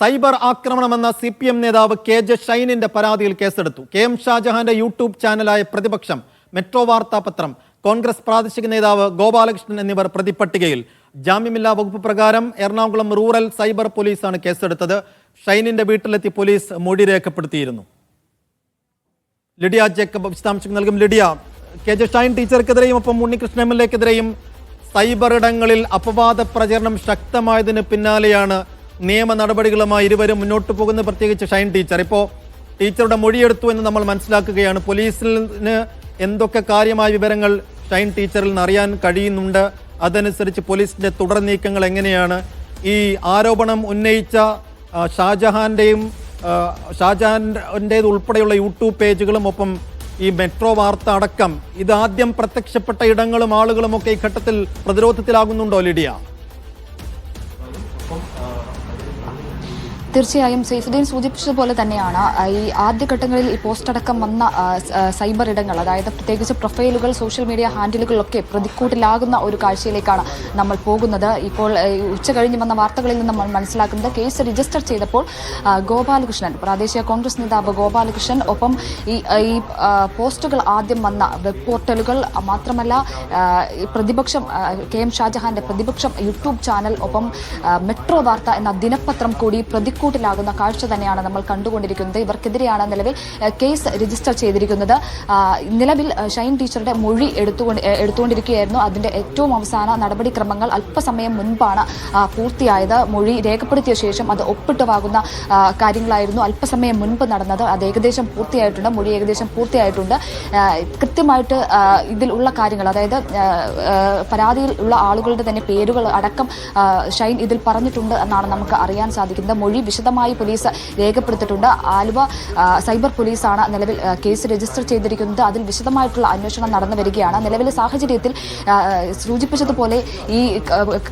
Cyber ആക്രമണമെന്ന CPM നേതാവ് KJ ഷൈനിന്റെ പരാതിയിൽ കേസെടുത്തു. KM ഷാജഹാന്റെ യൂട്യൂബ് ചാനലായ പ്രതിപക്ഷം, മെട്രോ വാർത്താപത്രം, കോൺഗ്രസ് പ്രാദേശിക നേതാവ് ഗോപാലകൃഷ്ണൻ എന്നിവർ പ്രതിപട്ടികയിൽ. ജാമ്യമില്ലാ വകുപ്പ് പ്രകാരം എറണാകുളം റൂറൽ സൈബർ പോലീസാണ് കേസെടുത്തത്. ഷൈനിന്റെ വീട്ടിലെത്തി പോലീസ് മൊഴി രേഖപ്പെടുത്തിയിരുന്നു. ലിഡിയ ജേക്കബ് വിശദാംശങ്ങൾ നൽകും. ലിഡിയ, KJ ഷൈൻ ടീച്ചർക്കെതിരെയും ഒപ്പം ഉണ്ണികൃഷ്ണൻ MLA-ക്കെതിരെയും സൈബർ ഇടങ്ങളിൽ അപവാദ പ്രചരണം ശക്തമായതിന് പിന്നാലെയാണ് നിയമ നടപടികളുമായി ഇരുവരും മുന്നോട്ട് പോകുന്നത്. പ്രത്യേകിച്ച് ഷൈൻ ടീച്ചർ, ഇപ്പോൾ ടീച്ചറുടെ മൊഴിയെടുത്തു എന്ന് നമ്മൾ മനസ്സിലാക്കുകയാണ്. പോലീസിന് എന്തൊക്കെ കാര്യമായ വിവരങ്ങൾ ഷൈൻ ടീച്ചറിൽ നിന്ന് അറിയാൻ കഴിയുന്നുണ്ട്? അതനുസരിച്ച് പോലീസിന്റെ തുടർ നീക്കങ്ങൾ എങ്ങനെയാണ്? ഈ ആരോപണം ഉന്നയിച്ച ഷാജഹാന്റേത് ഉൾപ്പെടെയുള്ള യൂട്യൂബ് പേജുകളും ഒപ്പം ഈ മെട്രോ വാർത്ത അടക്കം ഇതാദ്യം പ്രത്യക്ഷപ്പെട്ട ഇടങ്ങളും ആളുകളും ഒക്കെ ഈ ഘട്ടത്തിൽ പ്രതിരോധത്തിലാകുന്നുണ്ടോ ലിഡിയ? തീർച്ചയായും സൈഫുദ്ദീൻ സൂചിപ്പിച്ചതുപോലെ തന്നെയാണ് ഈ ആദ്യഘട്ടങ്ങളിൽ ഈ പോസ്റ്റ് അടക്കം വന്ന സൈബർ ഇടങ്ങൾ, അതായത് പ്രത്യേകിച്ച് പ്രൊഫൈലുകൾ, സോഷ്യൽ മീഡിയ ഹാൻഡിലുകളിലൊക്കെ പ്രതിക്കൂട്ടിലാകുന്ന ഒരു കാഴ്ചയിലേക്കാണ് നമ്മൾ പോകുന്നത്. ഇപ്പോൾ ഉച്ച കഴിഞ്ഞ് വന്ന വാർത്തകളിൽ നിന്ന് നമ്മൾ മനസ്സിലാക്കുന്നത് കേസ് രജിസ്റ്റർ ചെയ്തപ്പോൾ ഗോപാലകൃഷ്ണൻ, പ്രാദേശിക കോൺഗ്രസ് നേതാവ് ഗോപാലകൃഷ്ണൻ, ഒപ്പം ഈ പോസ്റ്റുകൾ ആദ്യം വന്ന വെബ് പോർട്ടലുകൾ, മാത്രമല്ല പ്രതിപക്ഷം KM ഷാജഹാന്റെ പ്രതിപക്ഷം യൂട്യൂബ് ചാനൽ, ഒപ്പം മെട്രോ വാർത്ത എന്ന ദിനപത്രം കൂടി കൂട്ടിലാകുന്ന കാഴ്ച തന്നെയാണ് നമ്മൾ കണ്ടുകൊണ്ടിരിക്കുന്നത്. ഇവർക്കെതിരെയാണ് നിലവിൽ കേസ് രജിസ്റ്റർ ചെയ്തിരിക്കുന്നത്. നിലവിൽ ഷൈൻ ടീച്ചറുടെ മൊഴി എടുത്തുകൊണ്ടിരിക്കുകയായിരുന്നു. അതിന്റെ ഏറ്റവും അവസാന നടപടിക്രമങ്ങൾ അല്പസമയം മുൻപാണ് പൂർത്തിയായത്. മൊഴി രേഖപ്പെടുത്തിയ ശേഷം അത് ഒപ്പിട്ടുവാകുന്ന കാര്യങ്ങളായിരുന്നു അല്പസമയം മുൻപ് നടന്നത്. അത് ഏകദേശം പൂർത്തിയായിട്ടുണ്ട്. മൊഴി ഏകദേശം പൂർത്തിയായിട്ടുണ്ട്. കൃത്യമായിട്ട് ഇതിൽ ഉള്ള കാര്യങ്ങൾ, അതായത് പരാതിയിൽ ഉള്ള ആളുകളുടെ തന്നെ പേരുകൾ അടക്കം ഷൈൻ ഇതിൽ പറഞ്ഞിട്ടുണ്ട് എന്നാണ് നമുക്ക് അറിയാൻ സാധിക്കുന്നത്. മൊഴി വിശദമായി പോലീസ് രേഖപ്പെടുത്തിയിട്ടുണ്ട്. ആലുവ സൈബർ പോലീസാണ് നിലവിൽ കേസ് രജിസ്റ്റർ ചെയ്തിരിക്കുന്നത്. അതിൽ വിശദമായിട്ടുള്ള അന്വേഷണം നടന്നു വരികയാണ്. നിലവിലെ സാഹചര്യത്തിൽ സൂചിപ്പിച്ചതുപോലെ ഈ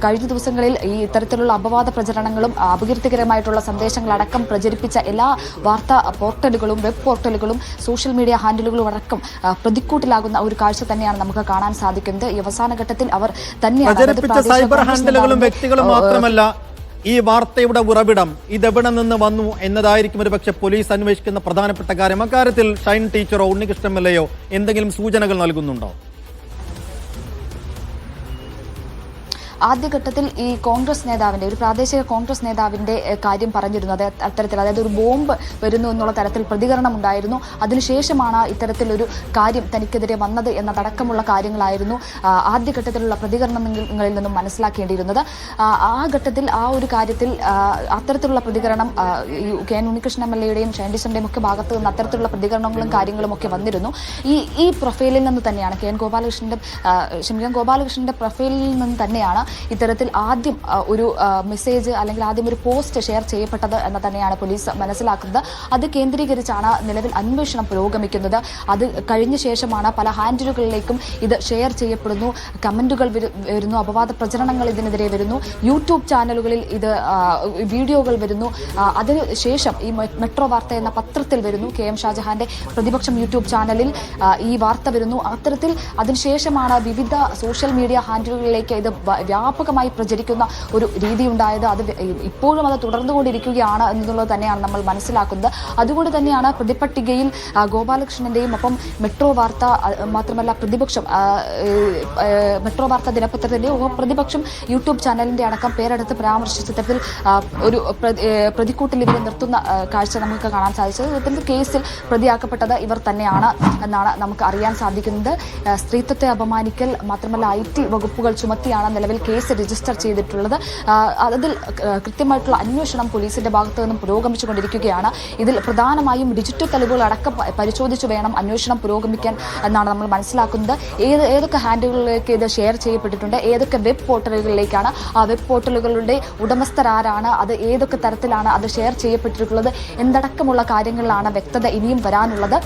കഴിഞ്ഞ ദിവസങ്ങളിൽ ഈ ഇത്തരത്തിലുള്ള അപവാദ പ്രചരണങ്ങളും അപകീർത്തികരമായിട്ടുള്ള സന്ദേശങ്ങളടക്കം പ്രചരിപ്പിച്ച എല്ലാ വാർത്താ പോർട്ടലുകളും, വെബ് പോർട്ടലുകളും, സോഷ്യൽ മീഡിയ ഹാൻഡിലുകളും അടക്കം പ്രതിക്കൂട്ടിലാകുന്ന ഒരു കാഴ്ച തന്നെയാണ് നമുക്ക് കാണാൻ സാധിക്കുന്നത്. ഈ അവസാന ഘട്ടത്തിൽ അവർ തന്നെയാണ് സൈബർ ഹാൻഡിലുകളും വ്യക്തികളും മാത്രമല്ല, ഈ വാർത്തയുടെ ഉറവിടം ഇതെവിടെ നിന്ന് വന്നു എന്നതായിരിക്കും ഒരുപക്ഷെ പോലീസ് അന്വേഷിക്കുന്ന പ്രധാനപ്പെട്ട കാര്യം. അക്കാര്യത്തിൽ ഷൈൻ ടീച്ചറോ ഉണ്ണികൃഷ്ണൻ MLA-യോ എന്തെങ്കിലും സൂചനകൾ നൽകുന്നുണ്ടോ? ആദ്യഘട്ടത്തിൽ ഈ കോൺഗ്രസ് നേതാവിന്റെ, ഒരു പ്രാദേശിക കോൺഗ്രസ് നേതാവിന്റെ കാര്യം പറഞ്ഞിരുന്നു. അത്തരത്തിൽ, അതായത് ഒരു ബോംബ് വരുന്നു എന്നുള്ള തരത്തിൽ പ്രതികരണം ഉണ്ടായിരുന്നു. അതിനുശേഷമാണ് ഇത്തരത്തിലൊരു കാര്യം തനിക്കെതിരെ വന്നത് എന്നതടക്കമുള്ള കാര്യങ്ങളായിരുന്നു ആദ്യഘട്ടത്തിലുള്ള പ്രതികരണങ്ങളിൽ നിന്നും മനസ്സിലാക്കേണ്ടിയിരുന്നത്. ആ ഘട്ടത്തിൽ ആ ഒരു കാര്യത്തിൽ അത്തരത്തിലുള്ള പ്രതികരണം KN ഉണ്ണികൃഷ്ണൻ MLA-യുടെയും ഷൈൻ ടീച്ചറിന്റെയും ഒക്കെ ഭാഗത്ത് നിന്ന് അത്തരത്തിലുള്ള പ്രതികരണങ്ങളും കാര്യങ്ങളും ഒക്കെ വന്നിരുന്നു. ഈ പ്രൊഫൈലിൽ നിന്ന് തന്നെയാണ്, ഗോപാലകൃഷ്ണന്റെ പ്രൊഫൈലിൽ നിന്ന് തന്നെയാണ് ഇത്തരത്തിൽ ആദ്യം ഒരു മെസ്സേജ് അല്ലെങ്കിൽ ആദ്യം ഒരു പോസ്റ്റ് ഷെയർ ചെയ്യപ്പെട്ടത് എന്ന് തന്നെയാണ് പോലീസ് മനസ്സിലാക്കുന്നത്. അത് കേന്ദ്രീകരിച്ചാണ് നിലവിൽ അന്വേഷണം പുരോഗമിക്കുന്നത്. അത് കഴിഞ്ഞ ശേഷമാണ് പല ഹാൻഡിലുകളിലേക്കും ഇത് ഷെയർ ചെയ്യപ്പെടുന്നു, കമന്റുകൾ വരുന്നു, അപവാദ പ്രചരണങ്ങൾ ഇതിനെതിരെ വരുന്നു, യൂട്യൂബ് ചാനലുകളിൽ ഇത് വീഡിയോകൾ വരുന്നു. അതിനുശേഷം ഈ മെട്രോ വാർത്ത എന്ന പത്രത്തിൽ വരുന്നു, KM ഷാജഹാന്റെ പ്രതിപക്ഷം യൂട്യൂബ് ചാനലിൽ ഈ വാർത്ത വരുന്നു. അത്തരത്തിൽ അതിനുശേഷമാണ് വിവിധ സോഷ്യൽ മീഡിയ ഹാൻഡിലുകളിലേക്ക് ഇത് വ്യാപകമായി പ്രചരിക്കുന്ന ഒരു രീതി ഉണ്ടായത്. അത് ഇപ്പോഴും അത് തുടർന്നുകൊണ്ടിരിക്കുകയാണ് എന്നുള്ളത് തന്നെയാണ് നമ്മൾ മനസ്സിലാക്കുന്നത്. അതുകൊണ്ട് തന്നെയാണ് പ്രതിപട്ടികയിൽ ഗോപാലകൃഷ്ണന്റെയും ഒപ്പം മെട്രോ വാർത്ത, മാത്രമല്ല പ്രതിപക്ഷം മെട്രോ വാർത്ത ദിനപത്രത്തിന്റെ പ്രതിപക്ഷം യൂട്യൂബ് ചാനലിന്റെ അടക്കം പേരെടുത്ത് പരാമർശിച്ച തരത്തിൽ ഒരു പ്രതിക്കൂട്ടിൽ ഇവരെ നിർത്തുന്ന കാഴ്ച നമുക്ക് കാണാൻ സാധിച്ചത്. ഇത്തരത്തിൽ കേസിൽ പ്രതിയാക്കപ്പെട്ടത് ഇവർ തന്നെയാണ് എന്നാണ് നമുക്ക് അറിയാൻ സാധിക്കുന്നത്. സ്ത്രീത്വത്തെ അപമാനിക്കൽ, മാത്രമല്ല IT വകുപ്പുകൾ ചുമത്തിയാണ് നിലവിൽ കേസ് രജിസ്റ്റർ ചെയ്തിട്ടുള്ളത്. അതിൽ കൃത്യമായിട്ടുള്ള അന്വേഷണം പോലീസിന്റെ ഭാഗത്തു നിന്നും പുരോഗമിച്ചുകൊണ്ടിരിക്കുകയാണ്. ഇതിൽ പ്രധാനമായും ഡിജിറ്റൽ തെളിവുകൾ അടക്കം പരിശോധിച്ചു വേണം അന്വേഷണം പുരോഗമിക്കാൻ എന്നാണ് നമ്മൾ മനസ്സിലാക്കുന്നത്. ഏതൊക്കെ ഹാൻഡിലുകളിലേക്ക് ഇത് ഷെയർ ചെയ്യപ്പെട്ടിട്ടുണ്ട്, ഏതൊക്കെ വെബ് പോർട്ടലുകളിലേക്കാണ്, ആ വെബ് പോർട്ടലുകളുടെ ഉടമസ്ഥരാരാണ്, അത് ഏതൊക്കെ തരത്തിലാണ് അത് ഷെയർ ചെയ്യപ്പെട്ടിട്ടുള്ളത് എന്നടക്കമുള്ള കാര്യങ്ങളിലാണ് വ്യക്തത ഇനിയും വരാനുള്ളത്.